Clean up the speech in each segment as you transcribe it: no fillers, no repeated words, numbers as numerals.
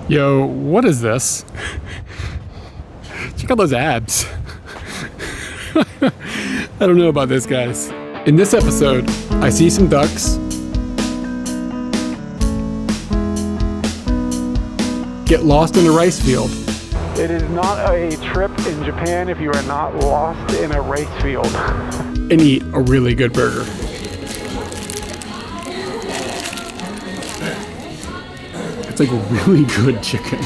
Yo, what is this? Check out those abs. I don't know about this, guys. In this episode, I see some ducks, get lost in a rice field. It is not a trip in Japan if you are not lost in a rice field. And eat a really good burger. It's like really good chicken.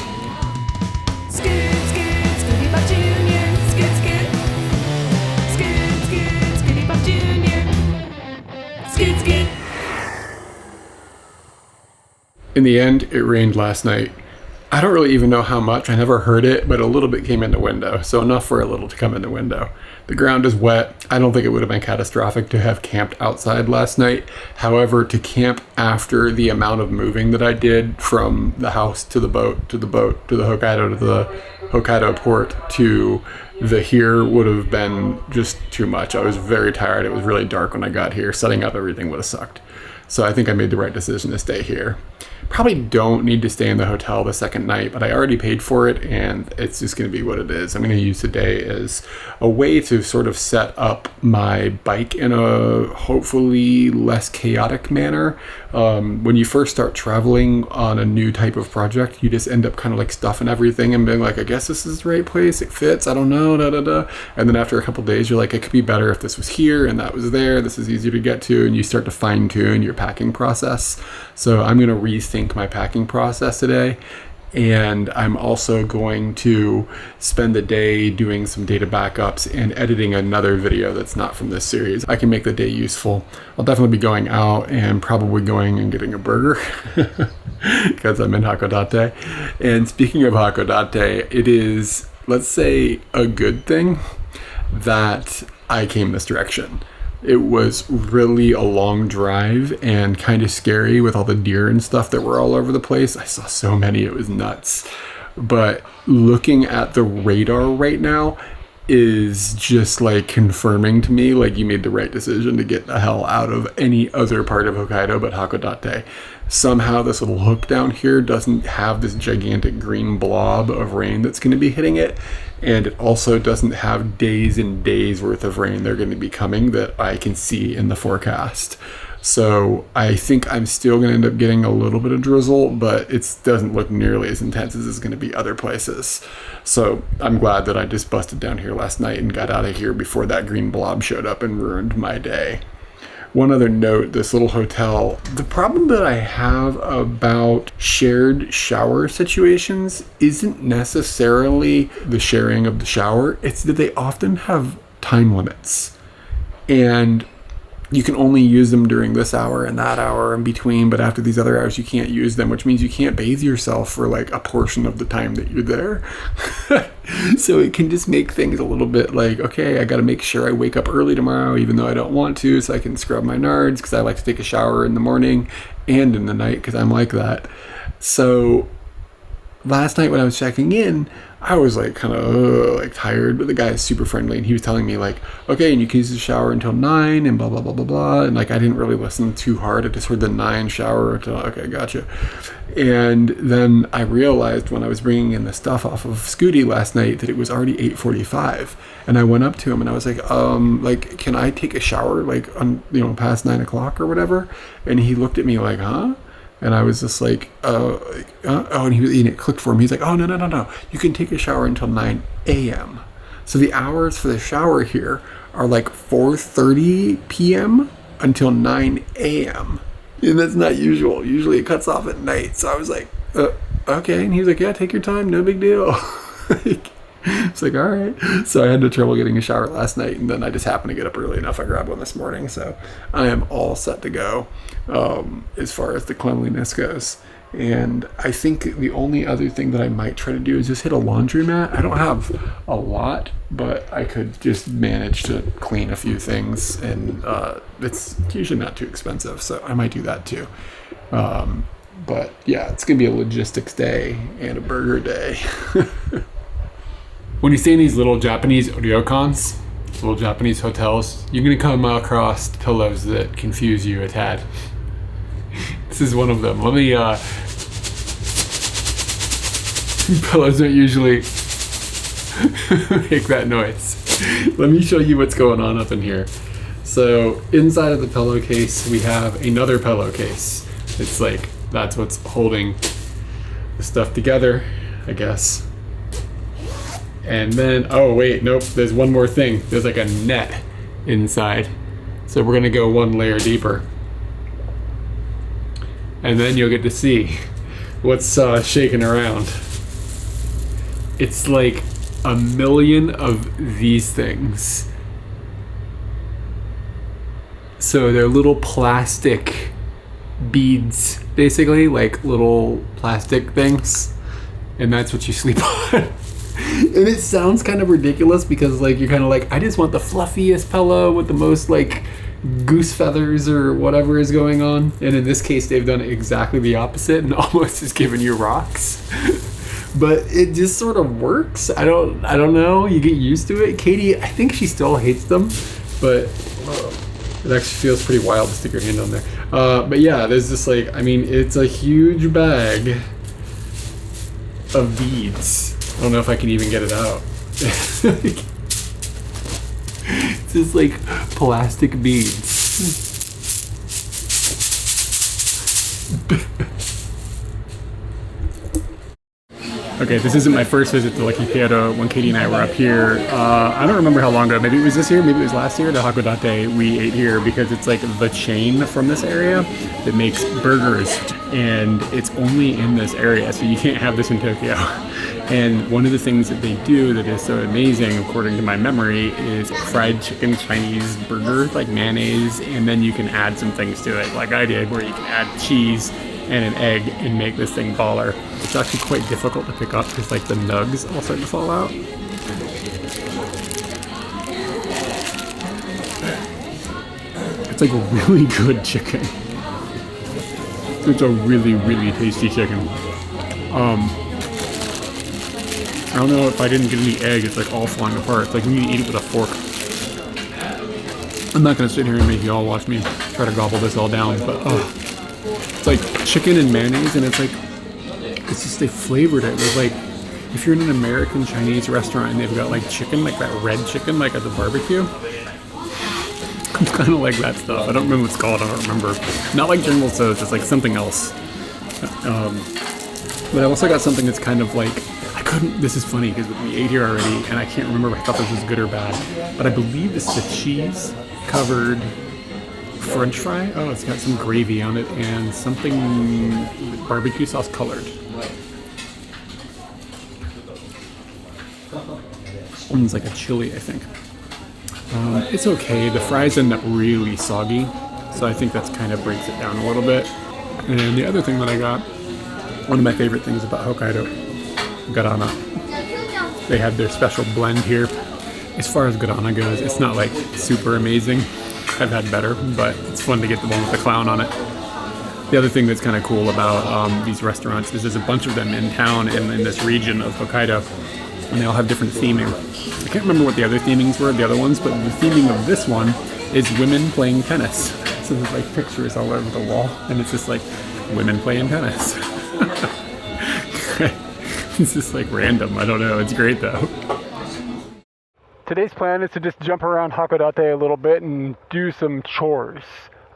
In the end, it rained last night. I don't really even know how much. I never heard it, but a little bit came in the window. So enough for a little to come in the window. The ground is wet. I don't think it would have been catastrophic to have camped outside last night. However, to camp after the amount of moving that I did from the house to the boat, to the boat, to the Hokkaido port, to the here would have been just too much. I was very tired. It was really dark when I got here. Setting up everything would have sucked. So I think I made the right decision to stay here. Probably don't need to stay in the hotel the second night, but I already paid for it and it's just going to be what it is. I'm going to use today as a way to sort of set up my bike in a hopefully less chaotic manner. When you first start traveling on a new type of project, you just end up kind of like stuffing everything and being like, I guess this is the right place, it fits, I don't know, And then after a couple days, you're like, it could be better if this was here and that was there, this is easier to get to, and you start to fine tune your packing process. So I'm going to rethink my packing process today, and I'm also going to spend the day doing some data backups and editing another video that's not from this series. I can make the day useful. I'll definitely be going out and probably going and getting a burger because I'm in Hakodate. And speaking of Hakodate, it is, let's say, a good thing that I came this direction. It was really a long drive and kind of scary with all the deer and stuff that were all over the place. I saw so many, it was nuts. But looking at the radar right now is just like confirming to me like you made the right decision to get the hell out of any other part of Hokkaido but Hakodate. Somehow this little hook down here doesn't have this gigantic green blob of rain that's going to be hitting it, and it also doesn't have days and days worth of rain they're going to be coming that I can see in the forecast. So I think I'm still going to end up getting a little bit of drizzle, but it doesn't look nearly as intense as it's going to be other places. So I'm glad that I just busted down here last night and got out of here before that green blob showed up and ruined my day. One other note, this little hotel, the problem that I have about shared shower situations isn't necessarily the sharing of the shower, it's that they often have time limits. And you can only use them during this hour and that hour in between, but after these other hours you can't use them, which means you can't bathe yourself for like a portion of the time that you're there. So it can just make things a little bit like, okay, I got to make sure I wake up early tomorrow even though I don't want to, so I can scrub my nards because I like to take a shower in the morning and in the night because I'm like that. So last night when I was checking in, I was like kind of like tired, but the guy is super friendly and he was telling me like, okay, and you can use the shower until 9 and blah, blah, blah, blah, blah. And like, I didn't really listen too hard. I just heard the 9 shower until, okay, gotcha. And then I realized when I was bringing in the stuff off of Scooty last night that it was already 8:45. And I went up to him and I was like, can I take a shower like on, past 9 o'clock or whatever? And he looked at me like, huh? And I was just like, and it clicked for him. He's like, oh, no. You can take a shower until 9 a.m. So the hours for the shower here are like 4:30 p.m. until 9 a.m. And that's not usual. Usually it cuts off at night. So I was like, okay. And he was like, yeah, take your time. No big deal. It's like, all right. So I had no trouble getting a shower last night, and then I just happened to get up early enough. I grabbed one this morning, so I am all set to go as far as the cleanliness goes. And I think the only other thing that I might try to do is just hit a laundromat. I don't have a lot, but I could just manage to clean a few things, and it's usually not too expensive, so I might do that too. But yeah, it's gonna be a logistics day and a burger day. When you stay in these little Japanese ryokans, little Japanese hotels, you're going to come across pillows that confuse you a tad. This is one of them. Let me Pillows don't usually make that noise. Let me show you what's going on up in here. So inside of the pillowcase, we have another pillowcase. It's like, that's what's holding the stuff together, I guess. And then, oh wait, nope, there's one more thing. There's like a net inside. So we're gonna go one layer deeper. And then you'll get to see what's shaking around. It's like a million of these things. So they're little plastic beads, basically, like little plastic things. And that's what you sleep on. And it sounds kind of ridiculous because like you're kind of like, I just want the fluffiest pillow with the most like goose feathers or whatever is going on. And in this case, they've done exactly the opposite and almost is giving you rocks. But it just sort of works. I don't know. You get used to it. Katie, I think she still hates them, but it actually feels pretty wild to stick your hand on there. But yeah, there's just like, I mean, it's a huge bag of beads. I don't know if I can even get it out. It's just like plastic beads. Okay, this isn't my first visit to Hokkaido. When Katie and I were up here, I don't remember how long ago, maybe it was this year, maybe it was last year, the Hakodate we ate here because it's like the chain from this area that makes burgers and it's only in this area, so you can't have this in Tokyo. And one of the things that they do that is so amazing, according to my memory, is fried chicken Chinese burger, like mayonnaise, and then you can add some things to it, like I did, where you can add cheese and an egg and make this thing baller. It's actually quite difficult to pick up because like the nugs all start to fall out. It's like really good chicken. It's a really, really tasty chicken. I don't know if I didn't get any egg, it's like all falling apart. It's like you need to eat it with a fork. I'm not gonna sit here and make you all watch me try to gobble this all down, but it's like chicken and mayonnaise, and it's like, it's just, they flavored it with like, if you're in an American Chinese restaurant and they've got like chicken, like that red chicken, like at the barbecue, it's kind of like that stuff. I don't remember what it's called, I don't remember. Not like Jungle Sauce, it's like something else. But I also got something that's kind of like, this is funny because we ate here already and I can't remember if I thought this was good or bad, but I believe this is a cheese covered French fry. Oh, it's got some gravy on it and something barbecue sauce colored. It's like a chili, I think. It's okay. The fries end up really soggy, so I think that's kind of breaks it down a little bit. And the other thing that I got, one of my favorite things about Hokkaido, guarana. They have their special blend here. As far as guarana goes, it's not like super amazing. I've had better, but it's fun to get the one with the clown on it. The other thing that's kind of cool about these restaurants is there's a bunch of them in town and in this region of Hokkaido, and they all have different theming. I can't remember what the other themings were, the other ones, but the theming of this one is women playing tennis. So there's like pictures all over the wall, and it's just like women playing tennis. It's just like random. I don't know. It's great though. Today's plan is to just jump around Hakodate a little bit and do some chores.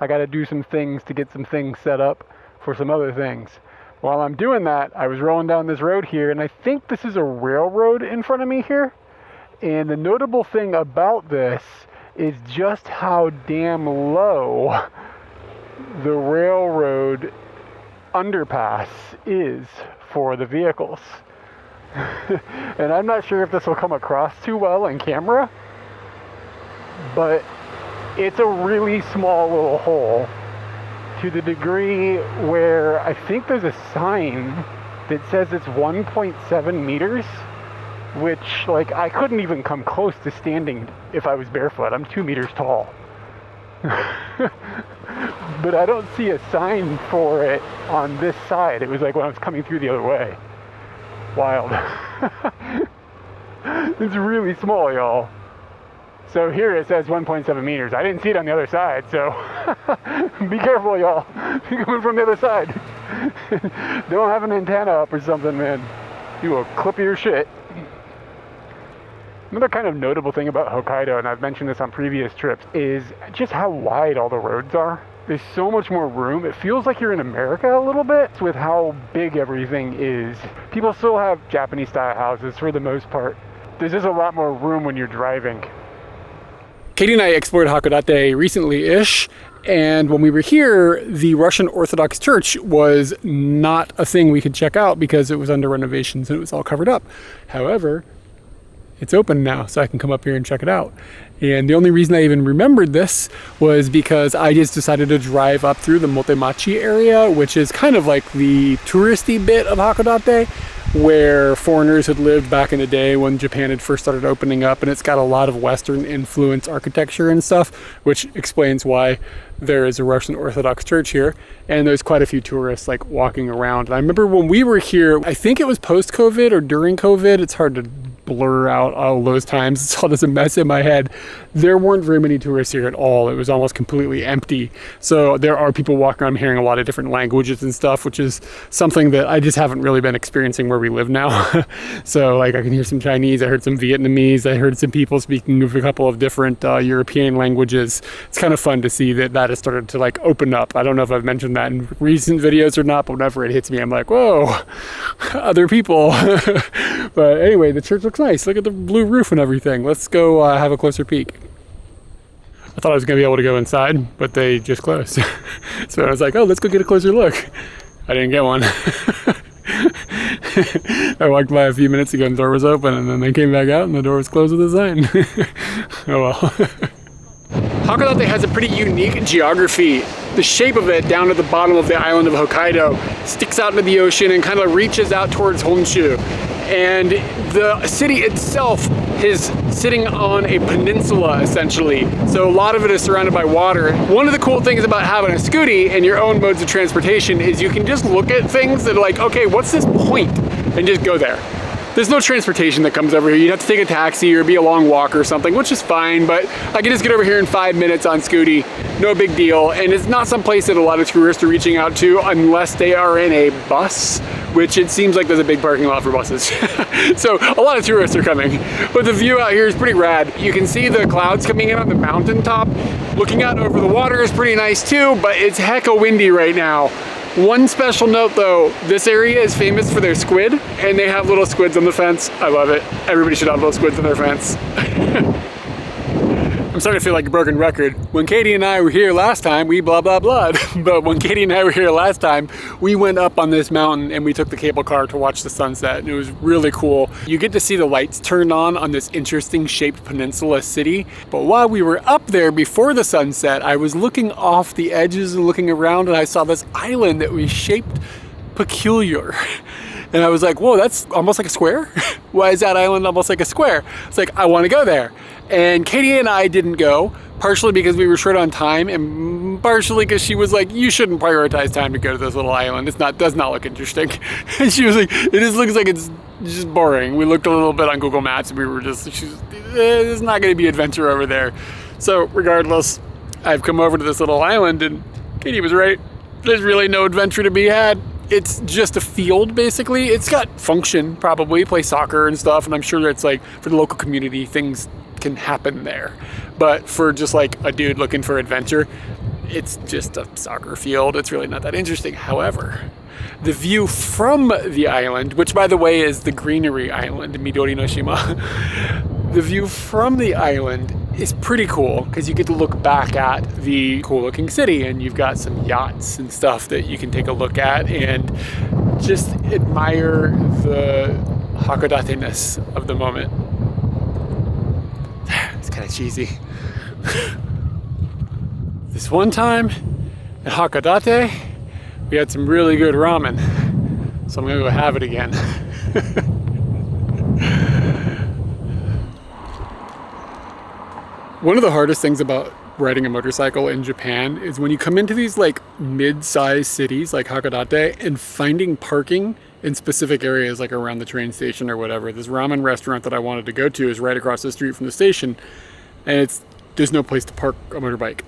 I got to do some things to get some things set up for some other things. While I'm doing that, I was rolling down this road here, and I think this is a railroad in front of me here. And the notable thing about this is just how damn low the railroad underpass is for the vehicles. And I'm not sure if this will come across too well in camera, but it's a really small little hole to the degree where I think there's a sign that says it's 1.7 meters, which like I couldn't even come close to standing if I was barefoot. I'm 2 meters tall. But I don't see a sign for it on this side. It was like when I was coming through the other way. Wild. It's really small, y'all. So here it says 1.7 meters. I didn't see it on the other side, so be careful, y'all. If you're coming from the other side. Don't have an antenna up or something, man. You will clip your shit. Another kind of notable thing about Hokkaido, and I've mentioned this on previous trips, is just how wide all the roads are. There's so much more room. It feels like you're in America a little bit with how big everything is. People still have Japanese style houses for the most part. There's just a lot more room when you're driving. Katie and I explored Hakodate recently-ish, and when we were here, the Russian Orthodox Church was not a thing we could check out because it was under renovations and it was all covered up. However, it's open now, so I can come up here and check it out. And the only reason I even remembered this was because I just decided to drive up through the Motemachi area, which is kind of like the touristy bit of Hakodate, where foreigners had lived back in the day when Japan had first started opening up, and it's got a lot of Western influence architecture and stuff, which explains why there is a Russian Orthodox church here, and there's quite a few tourists like walking around. And I remember when we were here, I think it was post-COVID or during COVID, it's hard to blur out all those times, it's all just a mess in my head. There weren't very many tourists here at all. It was almost completely empty. So there are people walking around hearing a lot of different languages and stuff, which is something that I just haven't really been experiencing where we live now. So like I can hear some Chinese, I heard some Vietnamese, I heard some people speaking of a couple of different European languages. It's kind of fun to see that that has started to like open up. I don't know if I've mentioned that in recent videos or not, but whenever it hits me, I'm like, whoa, other people. But anyway, the church looks nice. Look at the blue roof and everything. Let's go have a closer peek. I thought I was gonna be able to go inside, but they just closed. So I was like, oh, let's go get a closer look. I didn't get one. I walked by a few minutes ago and the door was open, and then they came back out and the door was closed with a sign. Oh well. Hakodate has a pretty unique geography. The shape of it down at the bottom of the island of Hokkaido sticks out into the ocean and kind of reaches out towards Honshu. And the city itself is sitting on a peninsula, essentially. So a lot of it is surrounded by water. One of the cool things about having a scooty and your own modes of transportation is you can just look at things that are like, okay, what's this point? And just go there. There's no transportation that comes over here. You'd have to take a taxi or be a long walk or something, which is fine, but I can just get over here in 5 minutes on scooty, no big deal. And it's not some place that a lot of tourists are reaching out to unless they are in a bus, which it seems like there's a big parking lot for buses. So a lot of tourists are coming, but the view out here is pretty rad. You can see the clouds coming in on the mountaintop. Looking out over the water is pretty nice too, but it's hecka windy right now. One special note though, this area is famous for their squid, and they have little squids on the fence. I love it. Everybody should have little squids on their fence. I'm starting to feel like a broken record. When Katie and I were here last time, we blah blah blah. But when Katie and I were here last time, we went up on this mountain and we took the cable car to watch the sunset, and it was really cool. You get to see the lights turned on this interesting shaped peninsula city. But while we were up there before the sunset, I was looking off the edges and looking around, and I saw this island that was shaped peculiar. And I was like, whoa, that's almost like a square? Why is that island almost like a square? It's like, I want to go there. And Katie and I didn't go, partially because we were short on time, and partially because she was like, you shouldn't prioritize time to go to this little island. Does not look interesting. And she was like, it just looks like it's just boring. We looked a little bit on Google Maps and we were just, there's not going to be adventure over there. So regardless, I've come over to this little island, and Katie was right. There's really no adventure to be had. It's just a field, basically. It's got function, probably, play soccer and stuff, and I'm sure it's like, for the local community, things can happen there. But for just like a dude looking for adventure, it's just a soccer field. It's really not that interesting. However, the view from the island, which by the way is the greenery island, Midori no Shima, the view from the island is pretty cool because you get to look back at the cool looking city, and you've got some yachts and stuff that you can take a look at and just admire the Hakodate-ness of the moment. It's kind of cheesy. This one time at Hakodate, we had some really good ramen, so I'm gonna go have it again. One of the hardest things about riding a motorcycle in Japan is when you come into these like mid-sized cities like Hakodate and finding parking in specific areas like around the train station or whatever. This ramen restaurant that I wanted to go to is right across the street from the station, and there's no place to park a motorbike.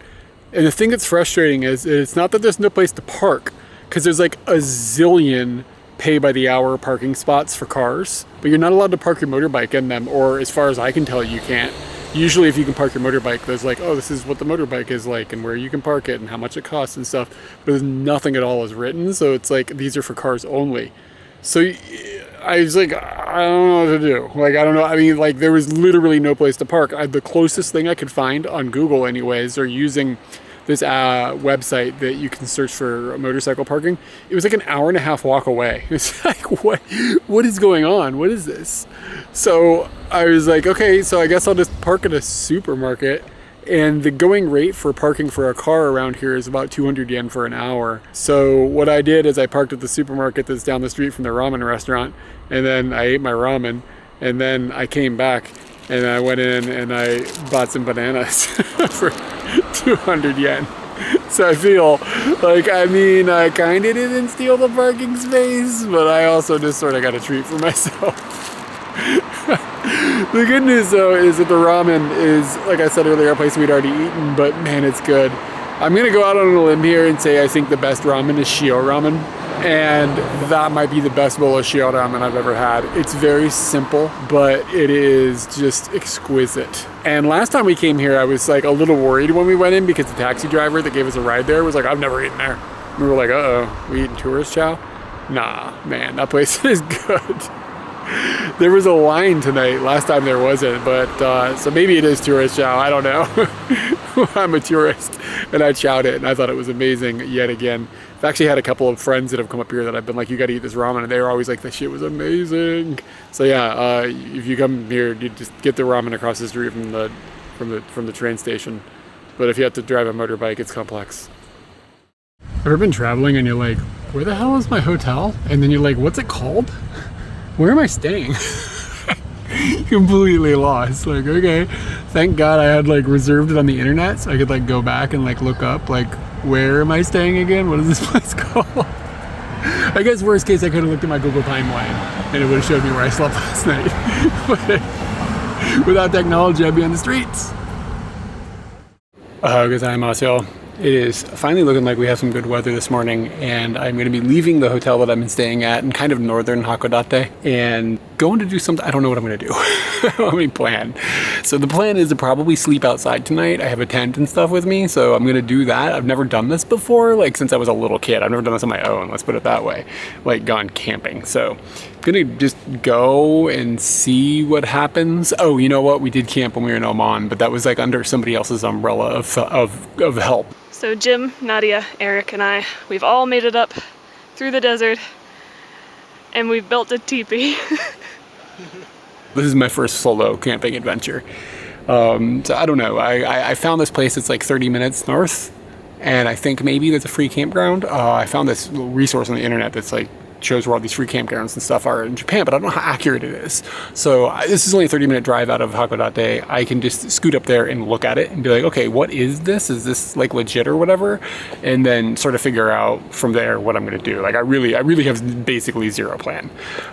And the thing that's frustrating is it's not that there's no place to park, because there's like a zillion pay by the hour parking spots for cars, but you're not allowed to park your motorbike in them, or as far as I can tell, you can't. Usually if you can park your motorbike, there's like, oh, this is what the motorbike is like and where you can park it and how much it costs and stuff, but there's nothing at all is written, so it's like, these are for cars only. So I was like, I don't know what to do. Like, I don't know. I mean, like, there was literally no place to park. The closest thing I could find on Google anyways, or using this website that you can search for motorcycle parking, it was like an hour and a half walk away. It's like, what is going on? What is this? So I was like, okay, so I guess I'll just park at a supermarket. And the going rate for parking for a car around here is about 200 yen for an hour. So what I did is I parked at the supermarket that's down the street from the ramen restaurant, and then I ate my ramen, and then I came back and I went in and I bought some bananas for 200 yen. So I feel like, I mean, I kind of didn't steal the parking space, but I also just sort of got a treat for myself. The good news though is that the ramen is, like I said earlier, a place we'd already eaten, but man, it's good. I'm gonna go out on a limb here and say I think the best ramen is Shio ramen, and that might be the best bowl of Shio ramen I've ever had. It's very simple, but it is just exquisite. And last time we came here, I was like a little worried when we went in because the taxi driver that gave us a ride there was like, I've never eaten there. We were like, uh-oh, we eating tourist chow? Nah, man, that place is good. There was a line tonight. Last time there wasn't, but so maybe it is tourist chow. I don't know. I'm a tourist, and I chowed it, and I thought it was amazing yet again. I've actually had a couple of friends that have come up here that I've been like, you got to eat this ramen, and they were always like, this shit was amazing. So yeah, if you come here, you just get the ramen across the street from the train station. But if you have to drive a motorbike, it's complex. Ever been traveling and you're like, where the hell is my hotel? And then you're like, what's it called? Where am I staying? Completely lost. Like, okay, thank God I had like reserved it on the internet so I could like go back and like look up like, where am I staying again? What is this place called? I guess worst case I could have looked at my Google timeline and it would have showed me where I slept last night. But without technology, I'd be on the streets. Gozaimasu. It is finally looking like we have some good weather this morning, and I'm going to be leaving the hotel that I've been staying at in kind of northern Hakodate and going to do something. I don't know what I'm going to do. I don't have any plan. So the plan is to probably sleep outside tonight. I have a tent and stuff with me, so I'm going to do that. I've never done this before, like since I was a little kid. I've never done this on my own, let's put it that way, like gone camping. So I'm going to just go and see what happens. Oh, you know what? We did camp when we were in Oman, but that was like under somebody else's umbrella of help. So Jim, Nadia, Eric, and I, we've all made it up through the desert, and we've built a teepee. This is my first solo camping adventure. So I don't know. I found this place that's like 30 minutes north, and I think maybe there's a free campground. I found this little resource on the internet that's like shows where all these free campgrounds and stuff are in Japan, but I don't know how accurate it is. So this is only a 30-minute drive out of Hakodate. I can just scoot up there and look at it and be like, okay, what is this? Is this like legit or whatever? And then sort of figure out from there what I'm going to do. Like I really have basically zero plan.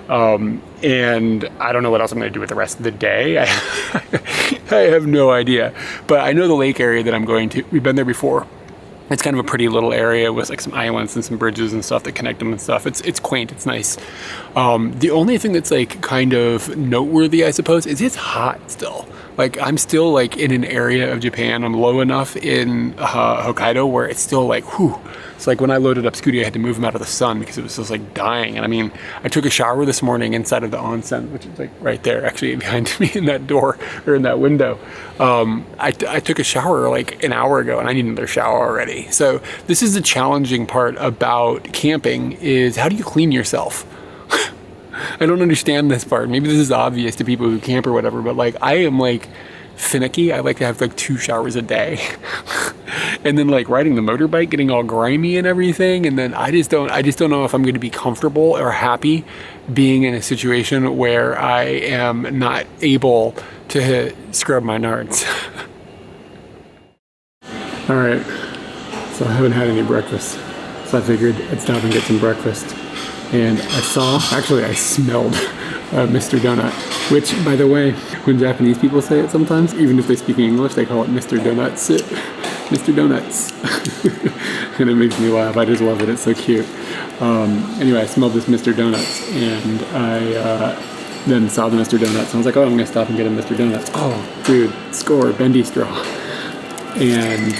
And I don't know what else I'm going to do with the rest of the day. I have no idea, but I know the lake area that I'm going to. We've been there before. It's kind of a pretty little area with like some islands and some bridges and stuff that connect them and stuff. It's quaint, it's nice. The only thing that's like kind of noteworthy, I suppose, is it's hot still. Like I'm still like in an area of Japan, I'm low enough in Hokkaido where it's still like, whew. It's like when I loaded up Scooty, I had to move him out of the sun because it was just like dying. And I mean, I took a shower this morning inside of the onsen, which is like right there, actually behind me in that door or in that window. I took a shower like an hour ago and I need another shower already. So this is the challenging part about camping is how do you clean yourself? I don't understand this part. Maybe this is obvious to people who camp or whatever, but like I am like finicky. I like to have like 2 showers a day. And then like riding the motorbike, getting all grimy and everything. And then I just don't know if I'm going to be comfortable or happy being in a situation where I am not able to scrub my nards. All right. So I haven't had any breakfast. So I figured I'd stop and get some breakfast. And I smelled Mr. Donut, which, by the way, when Japanese people say it sometimes, even if they speak English, they call it Mr. Donut. Mr. Donuts. And it makes me laugh. I just love it. It's so cute. Anyway, I smelled this Mr. Donuts, and I then saw the Mr. Donuts. And I was like, oh, I'm going to stop and get a Mr. Donuts. Oh, dude, score, bendy straw. And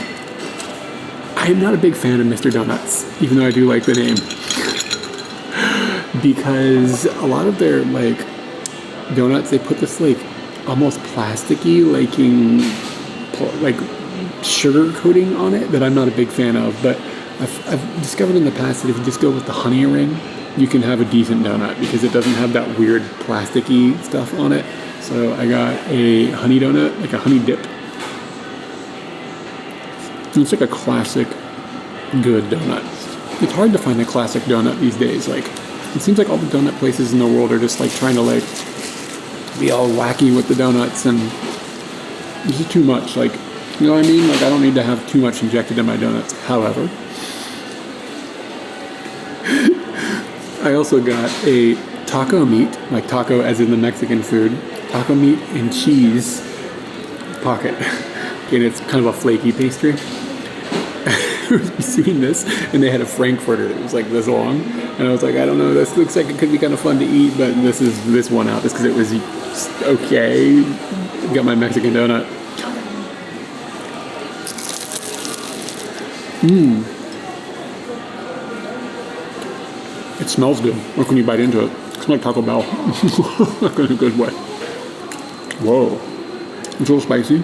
I'm not a big fan of Mr. Donuts, even though I do like the name. Because a lot of their, like, donuts, they put this, like, almost plasticky, like sugar coating on it that I'm not a big fan of. But I've discovered in the past that if you just go with the honey ring, you can have a decent donut because it doesn't have that weird plasticky stuff on it. So I got a honey donut, like a honey dip. It's like a classic good donut. It's hard to find a classic donut these days. Like, it seems like all the donut places in the world are just like trying to like be all wacky with the donuts, and this is too much. Like, you know what I mean? Like, I don't need to have too much injected in my donuts. However, I also got a taco meat, like taco as in the Mexican food, taco meat and cheese pocket. And it's kind of a flaky pastry. I was between this, and they had a Frankfurter that was like this long, and I was like, I don't know, this looks like it could be kind of fun to eat, but this one out just because it was okay. Got my Mexican donut. It smells good. Like when you bite into it, it's like Taco Bell. Like in a good way. Whoa, it's a little spicy.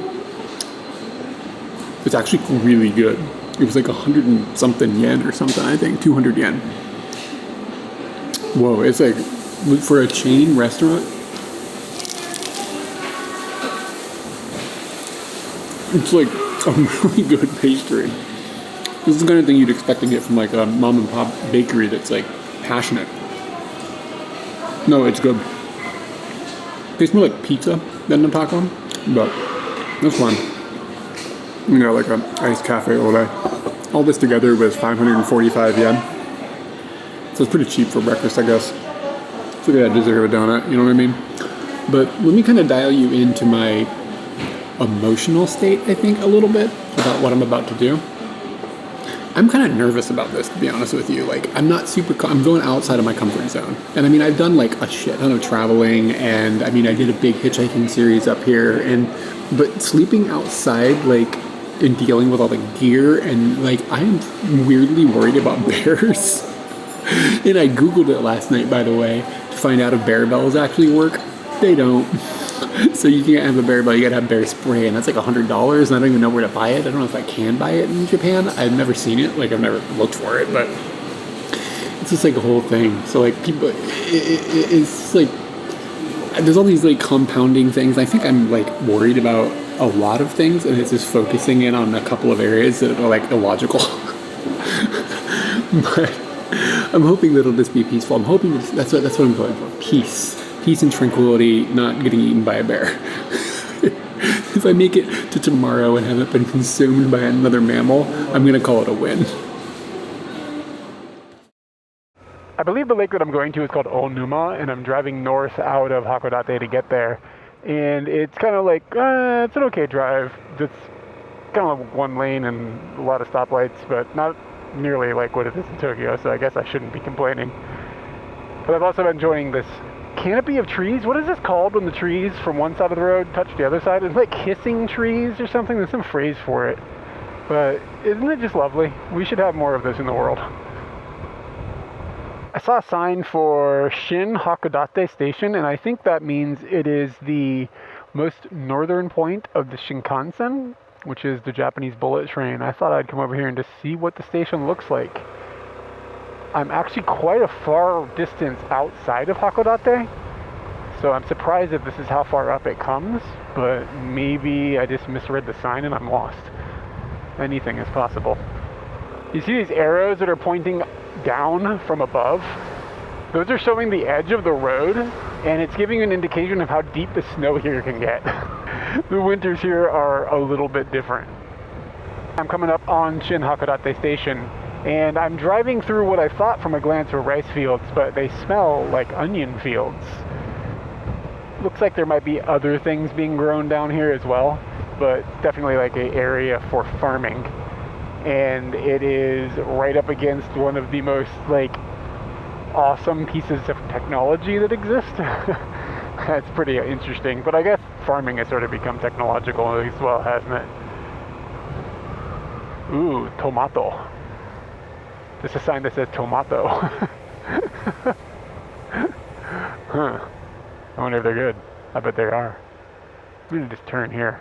It's actually really good. It was like 100 and something yen or something, I think, 200 yen. Whoa, it's like, for a chain restaurant, it's like a really good pastry. This is the kind of thing you'd expect to get from like a mom and pop bakery that's like passionate. No, it's good. Tastes more like pizza than a taco, but that's fine. You know, like an iced cafe all day. All this together was 545 yen. So it's pretty cheap for breakfast, I guess. It's like I deserve a donut, you know what I mean? But let me kind of dial you into my emotional state, I think, a little bit about what I'm about to do. I'm kind of nervous about this, to be honest with you. Like, I'm not I'm going outside of my comfort zone. And I mean, I've done like a shit ton of traveling, and I mean, I did a big hitchhiking series up here, but sleeping outside, like, and dealing with all the gear, and like, I am weirdly worried about bears. And I Googled it last night, by the way, to find out if bear bells actually work. They don't. So you can't have a bear bell, you gotta have bear spray, and that's like $100, and I don't even know where to buy it. I don't know if I can buy it in Japan. I've never seen it, like I've never looked for it, but it's just like a whole thing. So like people, it's like, there's all these like compounding things. I think I'm like worried about a lot of things, and it's just focusing in on a couple of areas that are like illogical. But I'm hoping that it'll just be peaceful. I'm hoping that's what I'm going for. Peace and tranquility, not getting eaten by a bear. If I make it to tomorrow and haven't been consumed by another mammal, I'm gonna call it a win. I believe the lake that I'm going to is called Onuma, and I'm driving north out of Hakodate to get there. And it's kind of like, it's an okay drive. It's kind of one lane and a lot of stoplights, but not nearly like what it is in Tokyo, so I guess I shouldn't be complaining. But I've also been enjoying this canopy of trees. What is this called when the trees from one side of the road touch the other side? It's like kissing trees or something. There's some phrase for it. But isn't it just lovely? We should have more of this in the world. I saw a sign for Shin-Hakodate Station, and I think that means it is the most northern point of the Shinkansen, which is the Japanese bullet train. I thought I'd come over here and just see what the station looks like. I'm actually quite a far distance outside of Hakodate, so I'm surprised if this is how far up it comes, but maybe I just misread the sign and I'm lost. Anything is possible. You see these arrows that are pointing down from above? Those are showing the edge of the road, and it's giving an indication of how deep the snow here can get. The winters here are a little bit different. I'm coming up on Shin-Hakodate Station, and I'm driving through what I thought from a glance were rice fields, but they smell like onion fields. Looks like there might be other things being grown down here as well. but definitely like an area for farming. And it is right up against one of the most like awesome pieces of technology that exist. That's pretty interesting, but I guess farming has sort of become technological as well, hasn't it? Ooh, tomato. There's a sign that says tomato. Huh. I wonder if they're good. I bet they are. I'm gonna just turn here.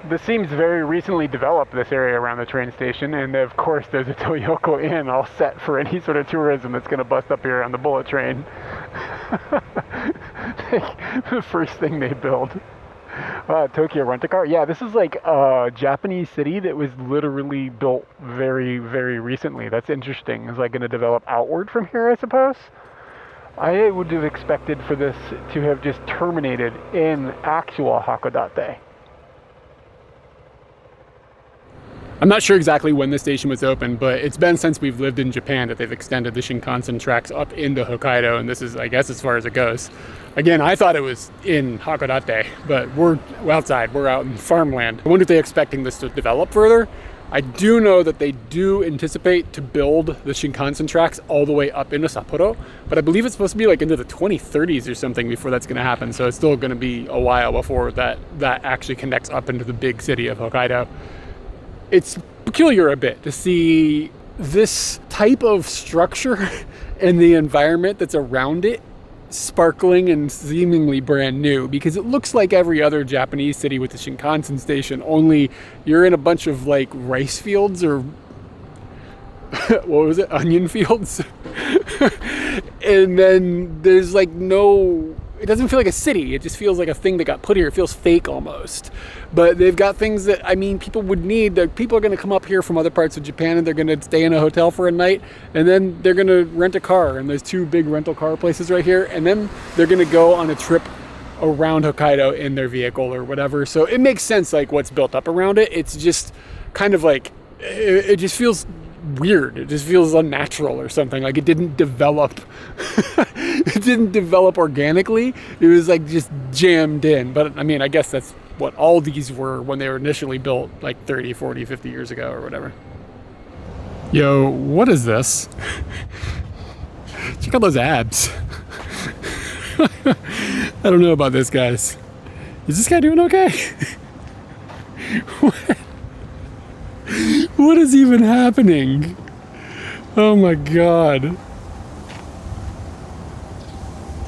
This seems very recently developed, this area around the train station, and of course there's a Toyoko Inn all set for any sort of tourism that's going to bust up here on the bullet train. The first thing they build. Tokyo Rent-A-Car. Yeah, this is like a Japanese city that was literally built very, very recently. That's interesting. Is like going to develop outward from here, I suppose? I would have expected for this to have just terminated in actual Hakodate. I'm not sure exactly when the station was open, but it's been since we've lived in Japan that they've extended the Shinkansen tracks up into Hokkaido, and this is, I guess, as far as it goes. Again, I thought it was in Hakodate, but we're outside. We're out in farmland. I wonder if they're expecting this to develop further. I do know that they do anticipate to build the Shinkansen tracks all the way up into Sapporo, but I believe it's supposed to be like into the 2030s or something before that's going to happen, so it's still going to be a while before that actually connects up into the big city of Hokkaido. It's peculiar a bit to see this type of structure and the environment that's around it sparkling and seemingly brand new, because it looks like every other Japanese city with the Shinkansen station, only you're in a bunch of like rice fields or what was it, onion fields. And then there's like no, it doesn't feel like a city. It just feels like a thing that got put here. It feels fake almost. But they've got things that, I mean, people would need. People are going to come up here from other parts of Japan and they're going to stay in a hotel for a night. And then they're going to rent a car. And there's 2 big rental car places right here. And then they're going to go on a trip around Hokkaido in their vehicle or whatever. So it makes sense, like what's built up around it. It's just kind of like, it just feels weird. It just feels unnatural or something. Like it didn't develop. It didn't develop organically. It was like just jammed in. But I mean, I guess that's what all these were when they were initially built like 30, 40, 50 years ago or whatever. Yo, what is this? Check out those abs. I don't know about this, guys. Is this guy doing okay? What is even happening? Oh my god.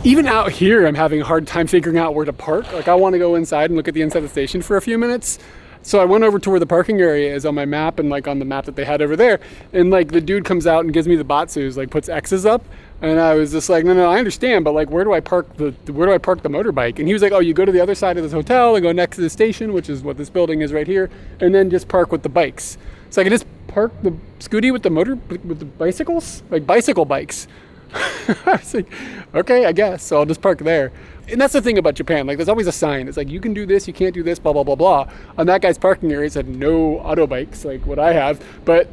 Even out here, I'm having a hard time figuring out where to park. Like, I want to go inside and look at the inside of the station for a few minutes. So I went over to where the parking area is on my map and like on the map that they had over there. And like the dude comes out and gives me the batsus, like puts X's up. And I was just like, no, I understand, but like, where do I park the motorbike? And he was like, oh, you go to the other side of this hotel and go next to the station, which is what this building is right here, and then just park with the bikes. So I can just park the scooty with the bicycles, like bicycle bikes. I was like, okay, I guess. So I'll just park there. And that's the thing about Japan. Like, there's always a sign. It's like, you can do this, you can't do this, blah, blah, blah, blah. On that guy's parking area, it said no auto bikes, like what I have. But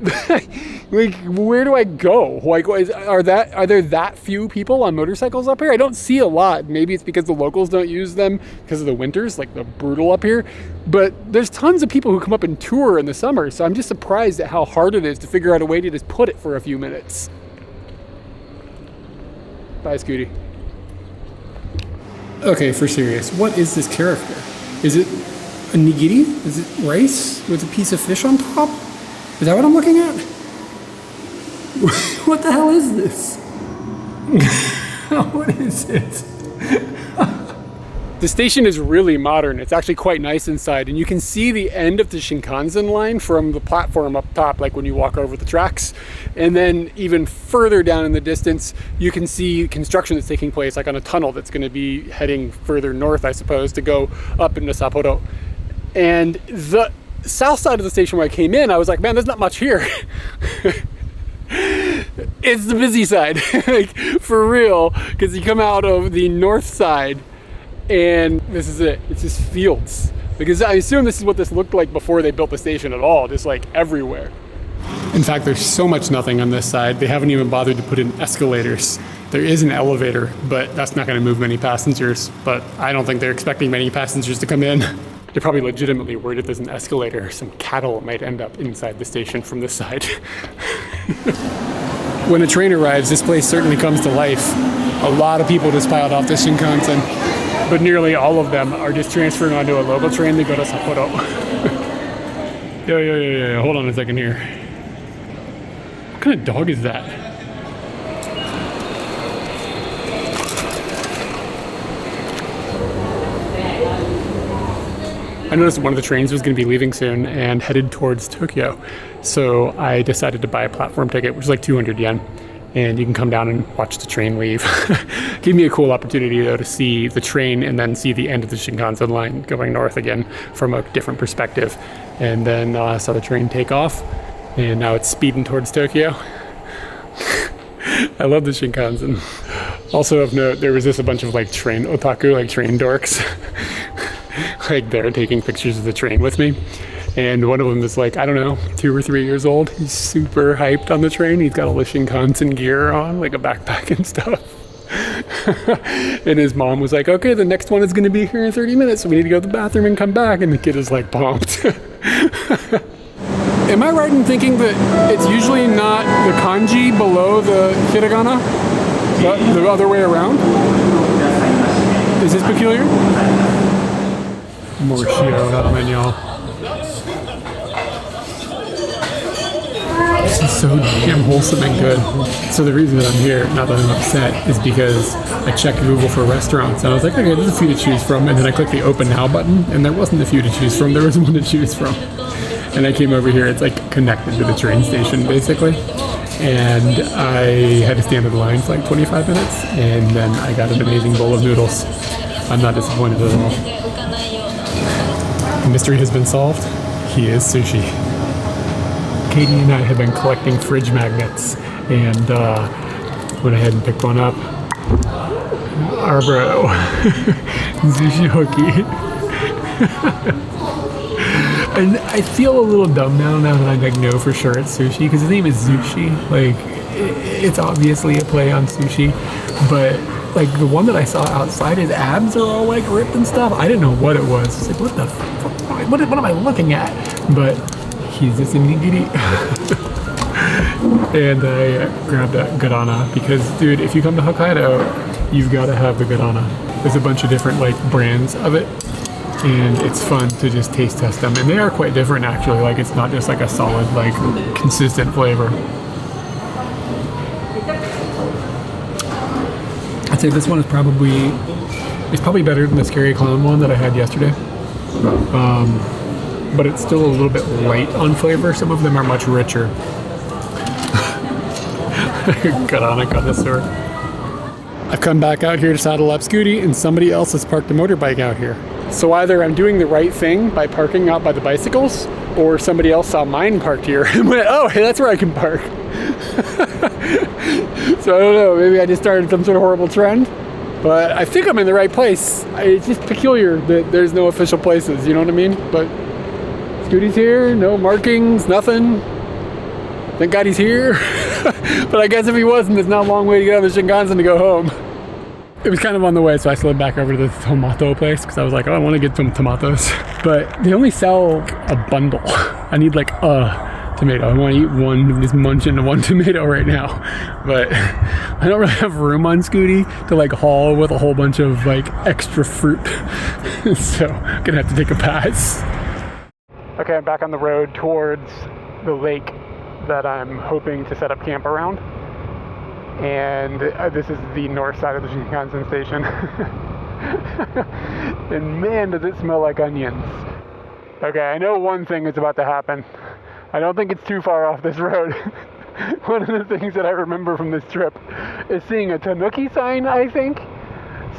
like, where do I go? Like, are there that few people on motorcycles up here? I don't see a lot. Maybe it's because the locals don't use them because of the winters, like the brutal up here. But there's tons of people who come up and tour in the summer. So I'm just surprised at how hard it is to figure out a way to just put it for a few minutes. Bye, Scooty. Okay, for serious, what is this character? Is it a nigiri? Is it rice with a piece of fish on top? Is that what I'm looking at? What the hell is this? What is it? The station is really modern. It's actually quite nice inside, and you can see the end of the Shinkansen line from the platform up top, like when you walk over the tracks. And then even further down in the distance, you can see construction that's taking place, like on a tunnel that's going to be heading further north, I suppose, to go up into Sapporo. And the south side of the station where I came in, I was like, man, there's not much here. It's the busy side, like for real, because you come out of the north side, and this is it. It's just fields. Because I assume this is what this looked like before they built the station at all, just like everywhere. In fact, there's so much nothing on this side. They haven't even bothered to put in escalators. There is an elevator, but that's not going to move many passengers. But I don't think they're expecting many passengers to come in. They're probably legitimately worried if there's an escalator, some cattle might end up inside the station from this side. When a train arrives, this place certainly comes to life. A lot of people just piled off the Shinkansen, but nearly all of them are just transferring onto a local train to go to Sapporo. Yo, hold on a second here. What kind of dog is that? I noticed one of the trains was going to be leaving soon and headed towards Tokyo. So I decided to buy a platform ticket, which is like 200 yen. And you can come down and watch the train leave. Gave me a cool opportunity though to see the train and then see the end of the Shinkansen line going north again from a different perspective. And then saw the train take off and now it's speeding towards Tokyo. I love the Shinkansen. Also of note, there was just a bunch of like train otaku, like train dorks. Like they're taking pictures of the train with me. And one of them is like, I don't know, 2 or 3 years old. He's super hyped on the train. He's got all the Shinkansen gear on, like a backpack and stuff. And his mom was like, okay, the next one is going to be here in 30 minutes. So we need to go to the bathroom and come back. And the kid is like pumped. Am I right in thinking that it's usually not the kanji below the hiragana, but the other way around? Is this peculiar? More Shio Ramen, y'all. This is so damn wholesome and good. So the reason that I'm here, not that I'm upset, is because I checked Google for restaurants and I was like, okay, there's a few to choose from. And then I clicked the open now button and there wasn't a few to choose from, there was one to choose from. And I came over here, it's like connected to the train station basically. And I had to stand in the line for like 25 minutes and then I got an amazing bowl of noodles. I'm not disappointed at all. The mystery has been solved. He is sushi. Katie and I have been collecting fridge magnets and went ahead and picked one up. Our bro, Sushi Hookie. And I feel a little dumb now that I like know for sure it's sushi because his name is Zushi. Like it's obviously a play on sushi, but like the one that I saw outside, his abs are all like ripped and stuff. I didn't know what it was. It's like what the fuck? What am I looking at? But he's just a nigiri. And I grabbed a Garana because, dude, if you come to Hokkaido, you've got to have the Garana. There's a bunch of different like brands of it, and it's fun to just taste test them. And they are quite different, actually. Like it's not just like a solid, like consistent flavor. I'd say this one is probably better than the Scary Clown one that I had yesterday. But it's still a little bit light on flavor. Some of them are much richer. Garana connoisseur. I've come back out here to saddle up Scooty and somebody else has parked a motorbike out here. So either I'm doing the right thing by parking out by the bicycles or somebody else saw mine parked here and went, oh, hey, that's where I can park. So I don't know, maybe I just started some sort of horrible trend, but I think I'm in the right place. It's just peculiar that there's no official places, you know what I mean? But Scooty's here, no markings, nothing. Thank God he's here. But I guess if he wasn't, there's not a long way to get on the Shinkansen to go home. It was kind of on the way, so I slid back over to the tomato place because I was like, oh, I want to get some tomatoes. But they only sell a bundle. I need like a tomato. I want to eat one, just munch into one tomato right now. But I don't really have room on Scooty to like haul with a whole bunch of like extra fruit. So I'm gonna have to take a pass. Okay, I'm back on the road towards the lake that I'm hoping to set up camp around. And this is the north side of the Shinkansen station. And man, does it smell like onions. Okay, I know one thing is about to happen. I don't think it's too far off this road. One of the things that I remember from this trip is seeing a tanuki sign, I think,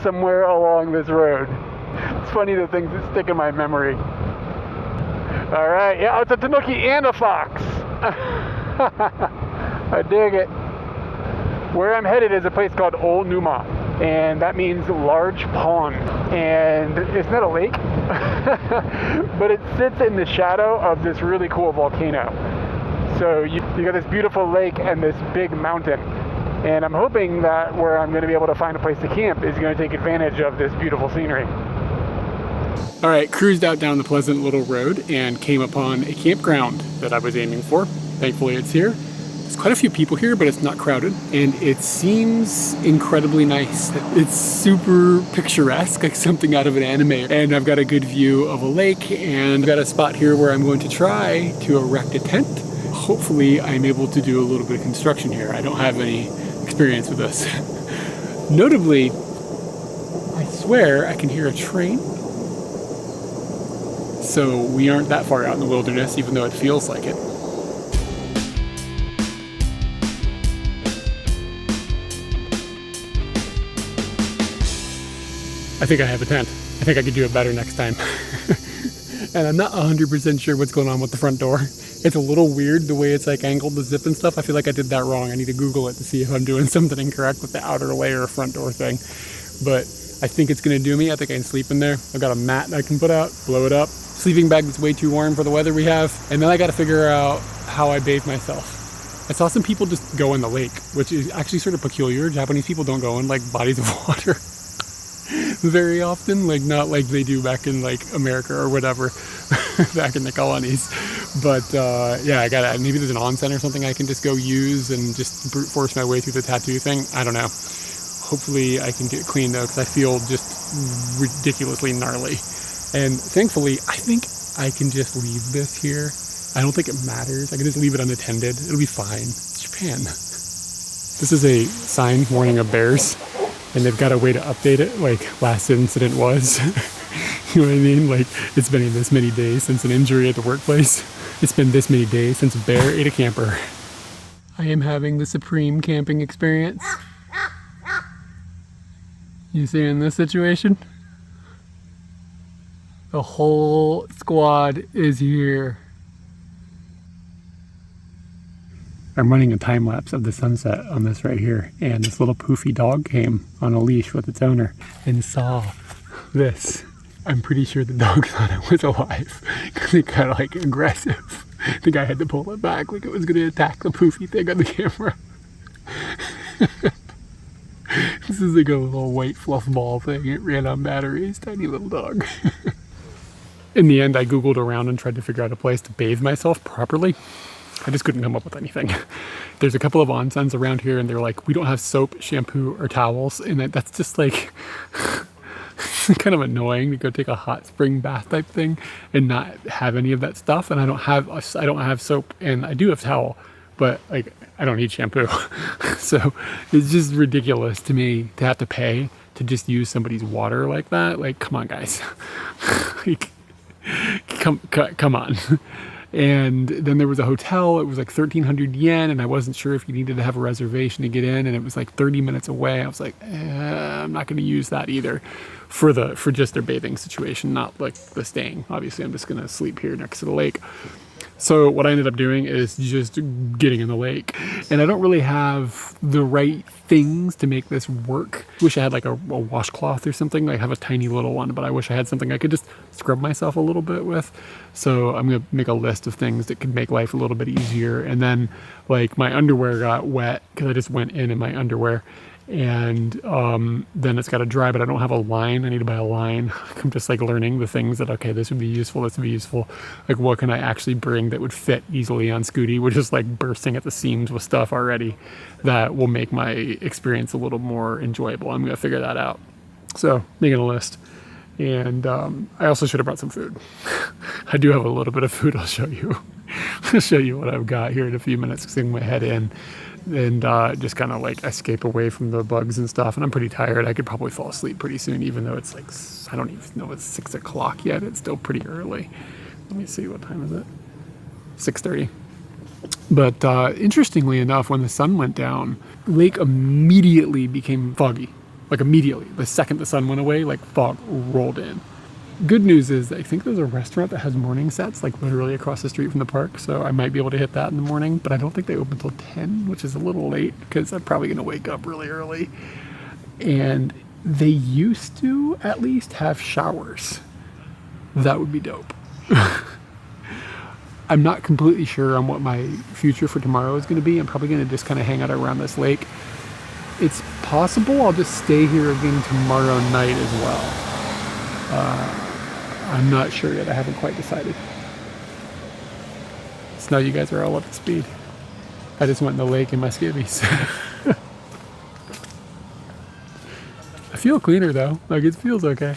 somewhere along this road. It's funny the things that stick in my memory. All right, yeah, it's a tanuki and a fox. I dig it. Where I'm headed is a place called Onuma, and that means large pond. And it's not a lake, but it sits in the shadow of this really cool volcano. So you got this beautiful lake and this big mountain. And I'm hoping that where I'm going to be able to find a place to camp is going to take advantage of this beautiful scenery. All right, cruised out down the pleasant little road and came upon a campground that I was aiming for. Thankfully it's here. There's quite a few people here, but it's not crowded, and it seems incredibly nice. It's super picturesque, like something out of an anime. And I've got a good view of a lake, and I've got a spot here where I'm going to try to erect a tent. Hopefully I'm able to do a little bit of construction here. I don't have any experience with this. Notably, I swear I can hear a train. So we aren't that far out in the wilderness, even though it feels like it. I think I have a tent. I think I could do it better next time. And I'm not 100% sure what's going on with the front door. It's a little weird the way it's like angled the zip and stuff. I feel like I did that wrong. I need to Google it to see if I'm doing something incorrect with the outer layer front door thing. But I think it's gonna do me. I think I can sleep in there. I've got a mat I can put out, blow it up. Sleeping bag that's way too warm for the weather we have. And then I gotta figure out how I bathe myself. I saw some people just go in the lake, which is actually sort of peculiar. Japanese people don't go in like bodies of water very often, like not like they do back in like America or whatever, back in the colonies. But yeah, I gotta, maybe there's an onsen or something I can just go use and just brute force my way through the tattoo thing. I don't know. Hopefully I can get clean though, because I feel just ridiculously gnarly. And thankfully, I think I can just leave this here. I don't think it matters. I can just leave it unattended. It'll be fine. It's Japan. This is a sign warning of bears, and they've got a way to update it, like last incident was. You know what I mean? Like, it's been this many days since an injury at the workplace. It's been this many days since a bear ate a camper. I am having the supreme camping experience. You see in this situation? The whole squad is here. I'm running a time lapse of the sunset on this right here, and this little poofy dog came on a leash with its owner and saw this. I'm pretty sure the dog thought it was alive because it got like aggressive. The guy had to pull it back like it was going to attack the poofy thing on the camera. This is like a little white fluff ball thing. It ran on batteries, tiny little dog. In the end, I Googled around and tried to figure out a place to bathe myself properly. I just couldn't come up with anything. There's a couple of onsens around here, and they're like, we don't have soap, shampoo, or towels. And that's just like kind of annoying to go take a hot spring bath type thing and not have any of that stuff. And I don't have soap, and I do have towel, but like I don't need shampoo. So it's just ridiculous to me to have to pay to just use somebody's water like that. Like, come on, guys. Like, come on. And then there was a hotel. It was like 1,300 yen, and I wasn't sure if you needed to have a reservation to get in, and it was like 30 minutes away. I was like, I'm not going to use that either for just their bathing situation, not like the staying. Obviously, I'm just going to sleep here next to the lake. So what I ended up doing is just getting in the lake, and I don't really have the right things to make this work. Wish I had like a washcloth or something. I have a tiny little one, but I wish I had something I could just scrub myself a little bit with. So I'm gonna make a list of things that could make life a little bit easier. And then like my underwear got wet because I just went in my underwear, and then it's got to dry, but I don't have a line. I need to buy a line. I'm just like learning the things that, okay, this would be useful, this would be useful. Like, what can I actually bring that would fit easily on Scooty? We're just like bursting at the seams with stuff already that will make my experience a little more enjoyable. I'm gonna figure that out. So making a list. And I also should have brought some food. I do have a little bit of food. I'll show you. I'll show you what I've got here in a few minutes, sticking my head in and just kind of like escape away from the bugs and stuff. And I'm pretty tired. I could probably fall asleep pretty soon, even though it's like, I don't even know it's 6 o'clock yet. It's still pretty early. Let me see, what time is it? 6:30. But interestingly enough, when the sun went down, the lake immediately became foggy. Like immediately. The second the sun went away, like fog rolled in. Good news is I think there's a restaurant that has morning sets, like literally across the street from the park. So I might be able to hit that in the morning, but I don't think they open until 10, which is a little late because I'm probably going to wake up really early. And they used to at least have showers. That would be dope. I'm not completely sure on what my future for tomorrow is going to be. I'm probably going to just kind of hang out around this lake. It's possible I'll just stay here again tomorrow night as well. I'm not sure yet. I haven't quite decided. So now you guys are all up to speed. I just went in the lake in my skivvies. I feel cleaner though. Like it feels okay.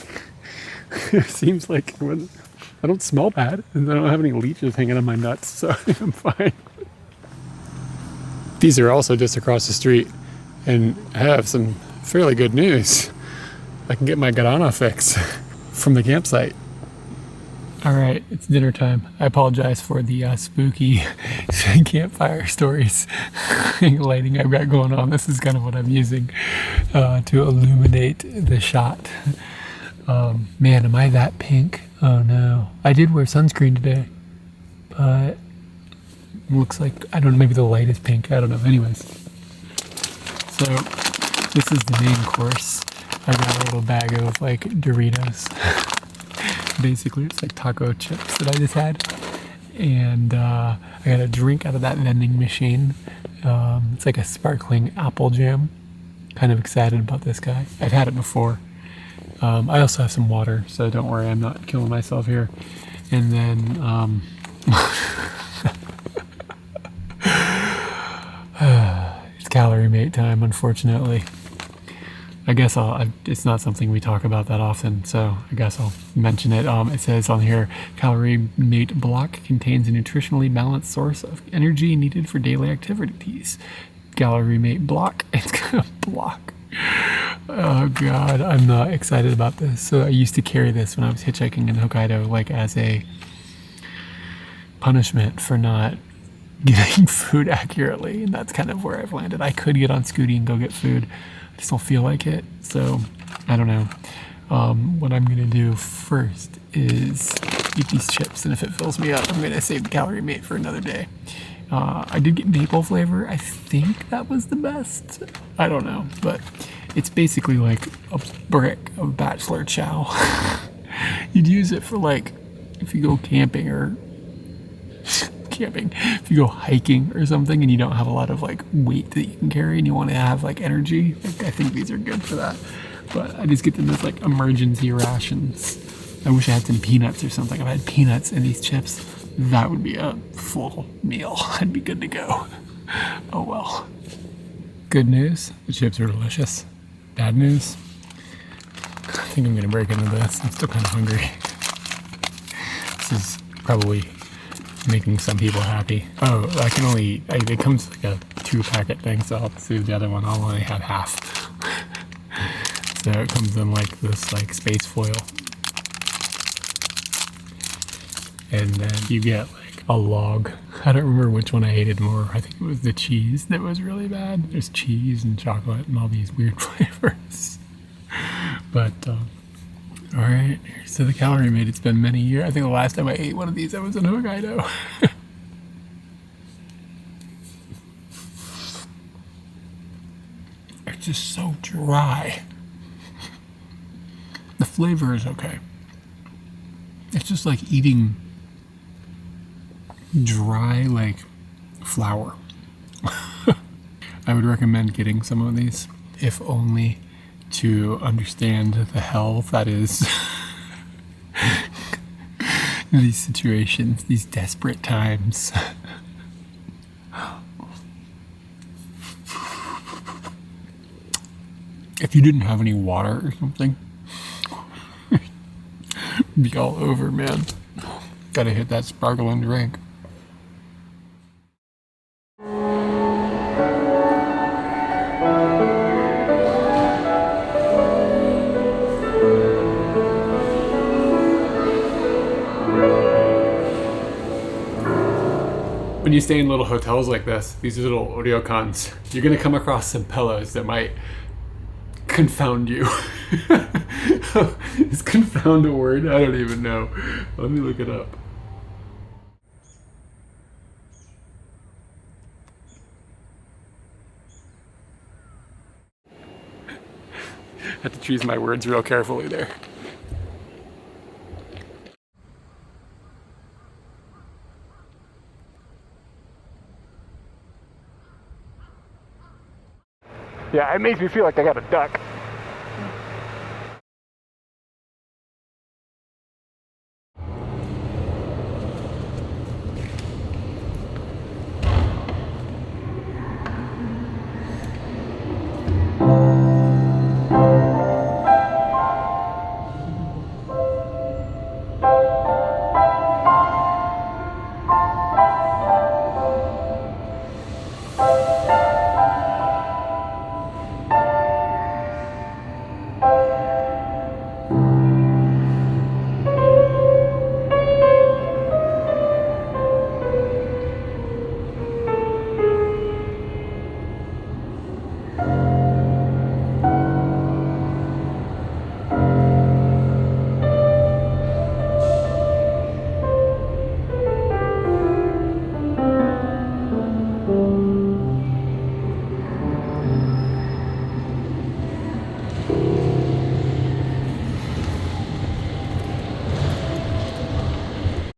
It seems like I don't smell bad, and I don't have any leeches hanging on my nuts, so I'm fine. These are also just across the street, and I have some fairly good news. I can get my guarana fix from the campsite. All right, it's dinner time. I apologize for the spooky campfire stories and lighting I've got going on. This is kind of what I'm using to illuminate the shot. Man, am I that pink? Oh no. I did wear sunscreen today, but it looks like, I don't know, maybe the light is pink. I don't know. Anyways, so this is the main course. I got a little bag of like Doritos. Basically, it's like taco chips that I just had. And I got a drink out of that vending machine. It's like a sparkling apple jam. Kind of excited about this guy. I've had it before. I also have some water, so don't worry, I'm not killing myself here. And then, it's calorie mate time, unfortunately. I guess it's not something we talk about that often, so I guess I'll mention it. It says on here, Calorie Mate Block contains a nutritionally balanced source of energy needed for daily activities. Calorie Mate Block, it's gonna block. Oh God, I'm not excited about this. So I used to carry this when I was hitchhiking in Hokkaido, like as a punishment for not getting food accurately, and that's kind of where I've landed. I could get on Scooty and go get food. I just don't feel like it, so I don't know. What I'm gonna do first is eat these chips, and if it fills me up, I'm gonna save the Calorie Mate for another day. I did get maple flavor. I think that was the best. I don't know, but it's basically like a brick of bachelor chow. You'd use it for like, if you go camping or if you go hiking or something and you don't have a lot of like weight that you can carry and you want to have like energy. Like, I think these are good for that. But I just get them as like emergency rations. I wish I had some peanuts or something. If I had peanuts in these chips, that would be a full meal. I'd be good to go. Oh well. Good news, the chips are delicious. Bad news, I think I'm gonna break into this. I'm still kind of hungry. This is probably making some people happy. Oh, it comes like a 2-packet thing, so I'll have to see the other one. I'll only have half. So it comes in like this like space foil. And then you get like a log. I don't remember which one I hated more. I think it was the cheese that was really bad. There's cheese and chocolate and all these weird flavors. But, all right, here's to the Calorie Mate. It's been many years. I think the last time I ate one of these, I was in Hokkaido. It's just so dry. The flavor is okay. It's just like eating dry, like, flour. I would recommend getting some of these, if only to understand the hell that is these situations, these desperate times. If you didn't have any water or something, it'd be all over, man. Gotta hit that sparkling drink. When you stay in little hotels like this, these little ryokans, you're gonna come across some pillows that might confound you. Is confound a word? I don't even know. Let me look it up. I have to choose my words real carefully there. Yeah, it makes me feel like I got a duck.